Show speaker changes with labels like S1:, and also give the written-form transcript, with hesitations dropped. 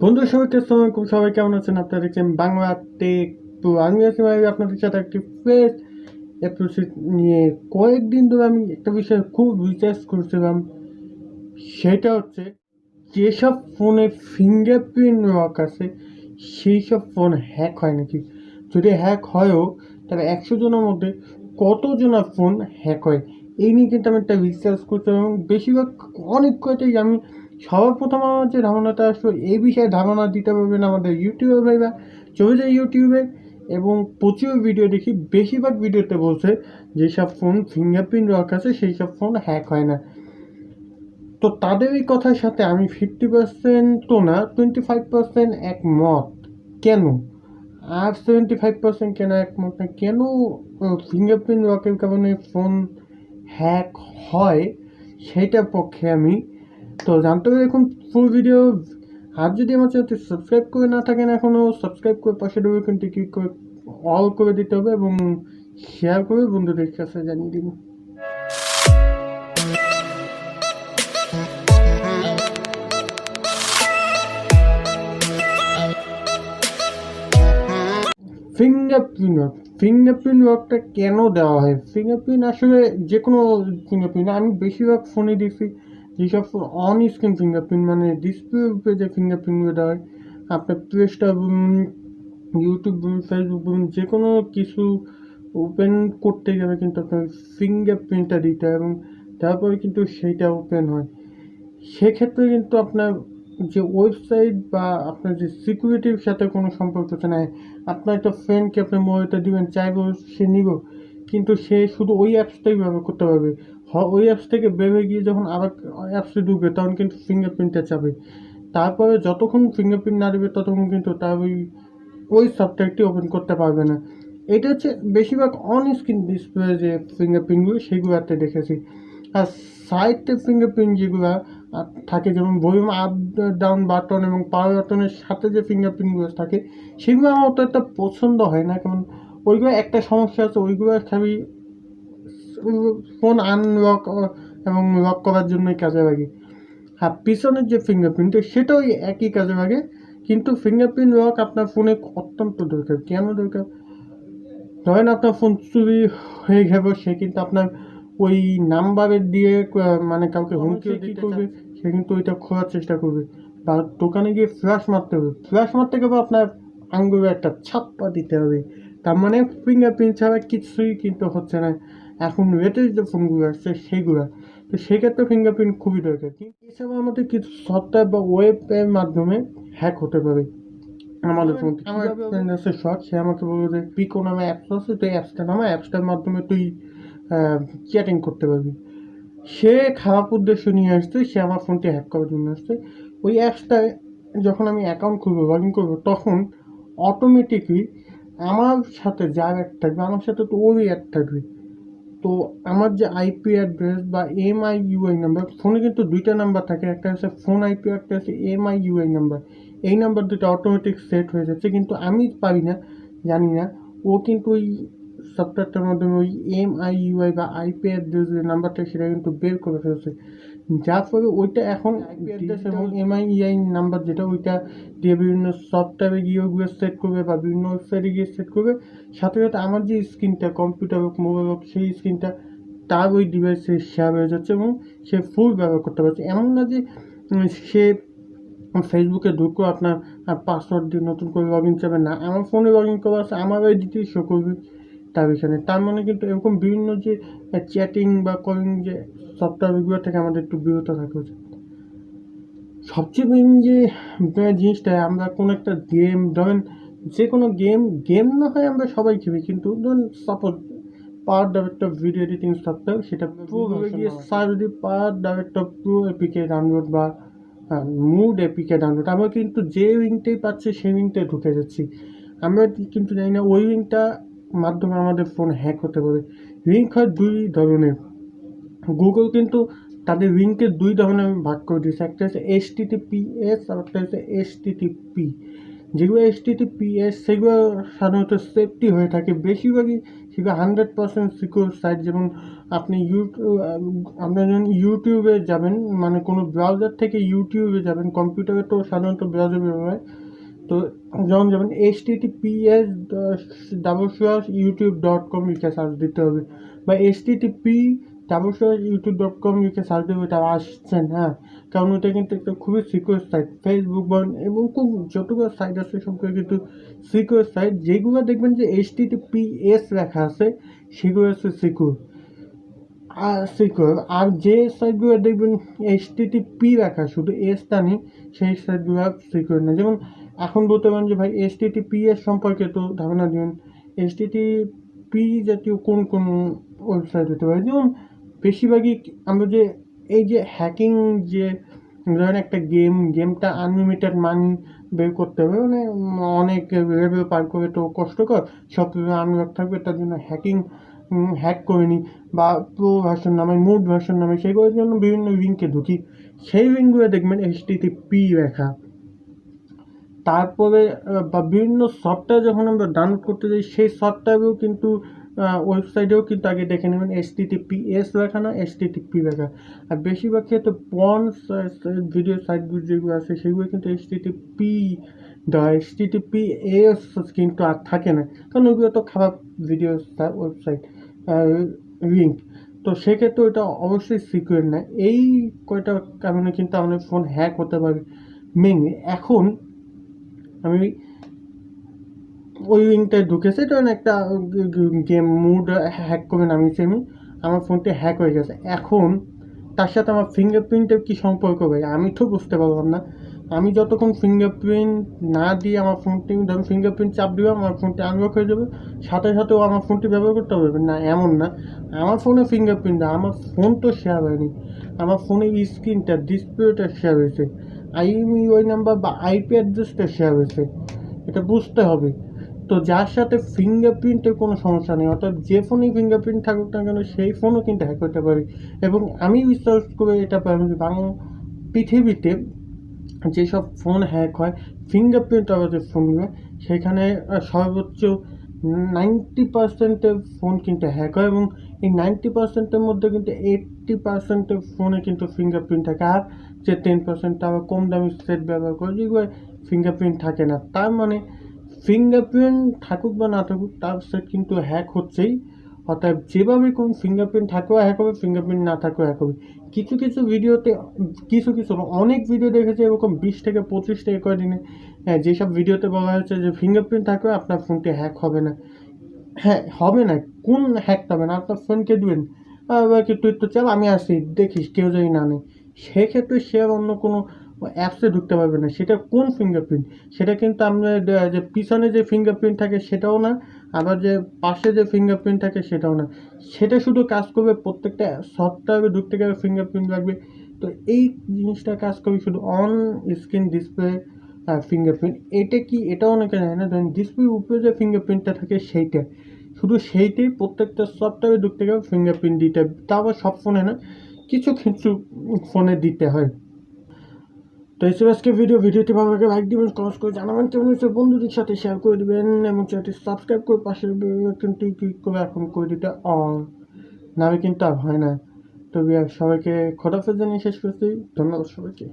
S1: বন্ধু সবাইকে আসসালামু আলাইকুম। সবাই কেমন আছেন? আপনারা দেখছেন বাংলা টেক। তো আমি আছি আপনাদের সাথে একটি ফ্রেশ এপিসোড নিয়ে। কয়েকদিন ধরে আমি একটা বিষয়ে খুব রিসার্চ করছিলাম, সেটা হচ্ছে যেসব ফোনে ফিঙ্গারপ্রিন্ট লক আছে সেই সব ফোন হ্যাক হয় নাকি। যদি হ্যাক হয়ও তাহলে 100 জনের মধ্যে কতজনের ফোন হ্যাক হয়, এই নিয়ে কিন্তু আমি একটা রিসার্চ করছিলাম। এবং বেশিরভাগ অনেক কয়টাই আমি সবার প্রথম আমার যে ধারণাটা আসলো এই বিষয়ে ধারণা দিতে পারবেন আমাদের ইউটিউবে ভাইবা। চলে যায় ইউটিউবে এবং প্রচুর ভিডিও দেখি, বেশিরভাগ ভিডিওতে বলছে যেসব ফোন ফিঙ্গারপ্রিন্ট লক আছে সেই সব ফোন হ্যাক হয় না। তো তাদের এই কথার সাথে আমি 50% তো না, 25% একমত। কেন? আর 75% কেন একমত না, কেন ফিঙ্গারপ্রিন্ট লকের কারণে ফোন হ্যাক হয় সেইটার পক্ষে আমি। তো জানতে হবে এখন ফুল ভিডিও। আর যদি আমার চ্যানেলটি সাবস্ক্রাইব করে না থাকেন এখনও, সাবস্ক্রাইব করে পাশে কিন্তু ক্লিক করে অল করে দিতে হবে এবং শেয়ার করে বন্ধুদের কাছে জানিয়ে দিন। ফিঙ্গারপ্রিন্ট লকটা কেন দেওয়া হয়? ফিঙ্গারপ্রিন্ট আসলে যে কোনো ফিঙ্গারপ্রিন্ট, আমি বেশিরভাগ ফোনে দেখছি যেসব ফোন অন স্ক্রিন ফিঙ্গারপ্রিন্ট, মানে ডিসপ্লে উপরে যে ফিঙ্গারপ্রিন্টগুলো দেওয়া হয়, আপনার প্লে স্টোর বলুন, ইউটিউব বলুন, ফেসবুক বলুন, যে কোনো কিছু ওপেন করতে গেলে কিন্তু আপনার ফিঙ্গারপ্রিন্টটা দিতে হয় এবং তারপরে কিন্তু সেইটা ওপেন হয়। সেক্ষেত্রে কিন্তু আপনার যে ওয়েবসাইট বা আপনার যে সিকিউরিটির সাথে কোনো সম্পর্ক হচ্ছে না। আপনার একটা ফ্রেন্ডকে আপনি মোবাইলটা দিবেন, চাইবো সে নিব, কিন্তু সে শুধু ওই অ্যাপসটাই ব্যবহার করতে পারবে। ওই অ্যাপস থেকে বেরিয়ে গিয়ে যখন আবার অ্যাপসে ঢুকবে তখন কিন্তু ফিঙ্গারপ্রিন্টটা চাবে। তারপরে যতক্ষণ ফিঙ্গারপ্রিন্ট না দেবে ততক্ষণ কিন্তু তার ওই সফটওয়্যারটি ওপেন করতে পারবে না। এটা হচ্ছে বেশিরভাগ অন স্ক্রিন ডিসপ্লে যে ফিঙ্গারপ্রিন্টগুলো সেইগুলোতে দেখেছি। আর সাইডে ফিঙ্গারপ্রিন্ট যেগুলো থাকে, যেমন ভলিউম আপ ডাউন বাটন এবং পাওয়ার বাটনের সাথে যে ফিঙ্গারপ্রিন্টগুলো থাকে সেগুলো আমার অত একটা পছন্দ হয় না। কারণ ওইগুলো একটা সমস্যা আছে, ওইগুলো খালি ফোন আনলক এবং লক করার জন্যই কাজে লাগে। আর পিছনের যে ফিঙ্গারপ্রিন্ট সেটাও একই কাজে লাগে, কিন্তু ফিঙ্গারপ্রিন্ট লক আপনার ফোনে অত্যন্ত দরকার। কেন দরকার? ধরেন আপনার ফোন চুরি হয়ে গেল, সে কিন্তু আপনার ওই নাম্বারের দিয়ে মানে কাউকে হুমকিও দিতে করবে, সে কিন্তু ওইটা খোলার চেষ্টা করবে। বা দোকানে গিয়ে ফ্ল্যাশ মারতে হবে, ফ্ল্যাশ মারতে গেলে আপনার আঙ্গুলে একটা ছাপ্পা দিতে হবে। তার মানে ফিঙ্গারপ্রিন্ট ছাড়া কিছুই কিন্তু হচ্ছে না এখন লেটেস্ট যে ফোনগুলো আসছে সেইগুলো। তো সেক্ষেত্রে ফিঙ্গারপ্রিন্ট খুবই দরকার। কিন্তু এছাড়াও আমাদের কিছু সফটওয়্যার বা ওয়েবের মাধ্যমে হ্যাক হতে পারে আমাদের ফোন। আমার ফ্রেন্ড আছে শখ, সে আমাকে বললো যে পিকো নামে অ্যাপস আছে, তুই অ্যাপসটা নামা, অ্যাপসটার মাধ্যমে তুই চ্যাটিং করতে পারবি। সে খারাপ উদ্দেশ্য নিয়ে আসছে, সে আমার ফোনটি হ্যাক করার জন্য আসছে। ওই অ্যাপসটায় যখন আমি অ্যাকাউন্ট খুলবো, লগ ইন করবো, তখন অটোমেটিকলি আমার সাথে যার অ্যাড থাকবে আমার সাথে তো ওরই অ্যাড থাকবে। তো আমার যে আইপি অ্যাড্রেস বা MIUI নাম্বার, ফোনে কিন্তু দুইটা নাম্বার থাকে, একটা হচ্ছে ফোন আইপি, একটা হচ্ছে MIUI নাম্বার। এই নাম্বার দুটো অটোমেটিক সেট হয়ে যাচ্ছে, কিন্তু আমি পারি না, জানি না। ও কিন্তু ওই সফটওয়্যারটার মাধ্যমে ওই MIUI বা আইপি অ্যাড্রেস যে নাম্বারটা সেটা কিন্তু বের করে ফেলছে। যার ফলে ওইটা এখন আইপি অ্যাড্রেস এবং MIUI নাম্বার যেটা, ওইটা দিয়ে বিভিন্ন সফটওয়্যারে গিয়ে ওইগুলো সেট করবে বা বিভিন্ন ওয়েবসাইটে গিয়ে সেট করবে। সাথে সাথে আমার যে স্ক্রিনটা, কম্পিউটার হোক মোবাইল হোক, সেই স্ক্রিনটা তার ওই ডিভাইসে শেয়ার হয়ে যাচ্ছে এবং সে ফুল ব্যবহার করতে পারছে। এমন না যে সে ফেসবুকে ঢুকো আপনার পাসওয়ার্ড দিয়ে নতুন করে লগ ইন চাবে না, আমার ফোনে লগ ইন করা আছে, আমার আইডিতেই শো করবে তার এখানে। তার মানে কিন্তু এরকম বিভিন্ন যে চ্যাটিং বা কলিং যে সফটওয়্যারগুলো থেকে আমাদের একটু বিরত থাকা উচিত। সবচেয়ে মেন যে জিনিসটা, আমরা কোনো একটা গেম, ধরেন যে কোনো গেম না হয় আমরা সবাই খেলি, কিন্তু ধরুন সাপোজ পাওয়ার ডাইরেক্টর ভিডিও এডিটিং সফটওয়্যার, সেটা গুগলে গিয়ে সার্চ দিই পাওয়ার ডাইরেক্টর প্রো এপিকে ডাউনলোড বা মুড এপিকে ডাউনলোড, আমরা কিন্তু যে লিঙ্কটাই পাচ্ছি সেই লিঙ্কটাই ঢুকে যাচ্ছি। আমরা কিন্তু জানি না ওই লিঙ্কটা মাধ্যমে আমাদের ফোন হ্যাক হতে পারে। লিঙ্ক হয় দুই ধরনের। গুগল কিন্তু তাদের লিঙ্কে দুই ধরনের ভাগ করে দিয়েছে, একটা হচ্ছে HTTPS আর একটা হচ্ছে HTTP। যেগুলো HTTPS সেগুলো সাধারণত সেফটি হয়ে থাকে, বেশিরভাগই সেগুলো 100% সিকিউর সাইট। যেমন আপনি আপনার যখন ইউটিউবে যাবেন, মানে কোনো ব্রাউজার থেকে ইউটিউবে যাবেন, কম্পিউটারে তো সাধারণত ব্রাউজার ব্যবহার হয়, তো যেমন যাবেন https://youtube.com লিখে সার্চ দিতে হবে, বা http://youtube.com লিখে সার্চ দেবে, এটা আসছেন, হ্যাঁ, কারণ ওটা কিন্তু একটা খুবই সিকিউর সাইট। ফেসবুক বলেন এবং খুব যতগুলো সাইট আছে সবগুলো কিন্তু সিকিউর সাইট। যেগুলো দেখবেন যে HTTPS লেখা আছে সেগুলো হচ্ছে সিকিউর আর সিকিউর। আর যে সাইটগুলো দেখবেন HTTP লেখা শুধু এসটা নেই, সেই সাইটগুলো সিকিউর না। যেমন এখন বলতে পারেন যে ভাই HTTPS সম্পর্কে তো ধারণা দিবেন, HTTP জাতীয় কোন কোন ওয়েবসাইট হতে পারে। যেমন বেশিরভাগই আমরা যে এই যে হ্যাকিং, যে ধরেন একটা গেমটা আনলিমিটেড মানি বের করতে হবে, মানে অনেক লেভেল পার করে তো কষ্টকর, সব আনলক থাকবে, তার জন্য হ্যাক করে নিই, বা প্রো ভার্সন নামে, মুড ভার্সন নামে, সেগুলোর জন্য বিভিন্ন লিঙ্কে ঢুকি, সেই লিঙ্কগুলো দেখবেন HTTP লেখা। তারপরে বা বিভিন্ন সফটওয়্যার যখন আমরা ডাউনলোড করতে যাই, সেই সফটওয়্যারেও কিন্তু ওয়েবসাইটেও কিন্তু আগে দেখে নেবেন HTTPS লেখা না HTTP লেখা। আর বেশিরভাগ ক্ষেত্রে ভিডিও সাইটগুলো যেগুলো আছে সেগুলো কিন্তু HTTPS কিন্তু আর থাকে না, কারণ ওইগুলো তো খারাপ ভিডিও ওয়েবসাইট লিঙ্ক। তো সেক্ষেত্রে ওইটা অবশ্যই সিকিউর না। এই কয়টা কারণে কিন্তু আমাদের ফোন হ্যাক হতে পারে মেনলি। এখন আমি ওই লিঙ্কটায় ঢুকেছে, ধরেন একটা গেম মুড হ্যাক করে নামিয়েছি আমি, আমার ফোনটি হ্যাক হয়ে গেছে। এখন তার সাথে আমার ফিঙ্গারপ্রিন্টের কী সম্পর্ক ভাই, আমি তো বুঝতে পারলাম না। আমি যতক্ষণ ফিঙ্গারপ্রিন্ট না দিয়ে আমার ফোনটি, ধরুন ফিঙ্গারপ্রিন্ট চাপ দিলাম, আমার ফোনটি আনলক হয়ে যাবে, সাথে সাথেও আমার ফোনটি ব্যবহার করতে পারবে না, এমন না। আমার ফোনে ফিঙ্গারপ্রিন্ট, আমার ফোন তো শেয়ার হয়নি, আমার ফোনের স্ক্রিনটা, ডিসপ্লেটা শেয়ার হয়েছে, ওই নাম্বার বা IP অ্যাড্রেসটা শেয়ার হয়েছে, এটা বুঝতে হবে। তো যার সাথে ফিঙ্গারপ্রিন্টের কোনো সমস্যা নেই, অর্থাৎ যে ফোনেই ফিঙ্গারপ্রিন্ট থাকুক না কেন সেই ফোনও কিন্তু হ্যাক হতে পারে। এবং আমি বিশ্বাস করে এটা পাই যে পৃথিবীতে যেসব ফোন হ্যাক হয়, ফিঙ্গারপ্রিন্ট আওয়াজের ফোনগুলো, সেখানে সর্বোচ্চ 90%-এর ফোন কিন্তু হ্যাক হয়, এবং এই 90%-এর মধ্যে কিন্তু 80%-এর ফোনে কিন্তু ফিঙ্গারপ্রিন্ট থাকে। আর যে 10% আবার কম দামি সেট ব্যবহার করে, যেগুলো ফিঙ্গারপ্রিন্ট থাকে না। তার মানে ফিঙ্গারপ্রিন্ট থাকুক বা না থাকুক, তার সেট কিন্তু হ্যাক হচ্ছেই। অর্থাৎ যেভাবে কোন ফিঙ্গারপ্রিন্ট থাকলেও হ্যাক হবে, ফিঙ্গারপ্রিন্ট না থাকলেও হ্যাক হবে। কিছু কিছু ভিডিওতে, কিছু অনেক ভিডিও দেখেছে এরকম 20 থেকে 25 থেকে কয়দিনে, যেসব ভিডিওতে বলা হয়েছে যে ফিঙ্গারপ্রিন্ট থাকলে আপনার ফোনটি হ্যাক হবে না। হ্যাঁ, হবে না, কোন হ্যাকটা হবে না, আপনার ফোনকে দেবেন কি তুই তো চাপ, আমি আসি দেখিস, কেউ যদি না নেই, সেক্ষেত্রে সে আর অন্য কোনো অ্যাপসে ঢুকতে পারবে না। সেটা কোন ফিঙ্গারপ্রিন্ট, সেটা কিন্তু আমরা যে পিছনে যে ফিঙ্গারপ্রিন্ট থাকে সেটাও না, আবার যে পাশে যে ফিঙ্গারপ্রিন্ট থাকে সেটাও না। সেটা শুধু কাজ করবে, প্রত্যেকটা সফটওয়্যারে ঢুকতে গেলে ফিঙ্গারপ্রিন্ট লাগবে। তো এই জিনিসটা কাজ করবে শুধু অন স্ক্রিন ডিসপ্লে ফিঙ্গারপ্রিন্ট। এটা কি, এটাও অনেকে জানে না, ধরেন ডিসপ্লের উপরে যে ফিঙ্গারপ্রিন্টটা থাকে সেইটা, শুধু সেইটাই প্রত্যেকটা সফটওয়্যারে ঢুকতে গেলে ফিঙ্গারপ্রিন্ট দিতে হবে। তা আবার সব ফোনে না, কিছু কিছু ফোনে দিতে হয়। তো এই ছিল আজকে ভিডিওটি ভালো লাগে লাইক দিবেন, কমেন্ট করে জানাবেন কেমন হচ্ছে, বন্ধুদের সাথে শেয়ার করে দিবেন, এবং চ্যানেলটি সাবস্ক্রাইব করে পাশের বেলআইকনটি ক্লিক করে এখন করে দিতে অল, নাহলে কিন্তু আর হয় না। তো সবাইকে খোদাফেজ জানিয়ে শেষ করছি, ধন্যবাদ সবাইকে।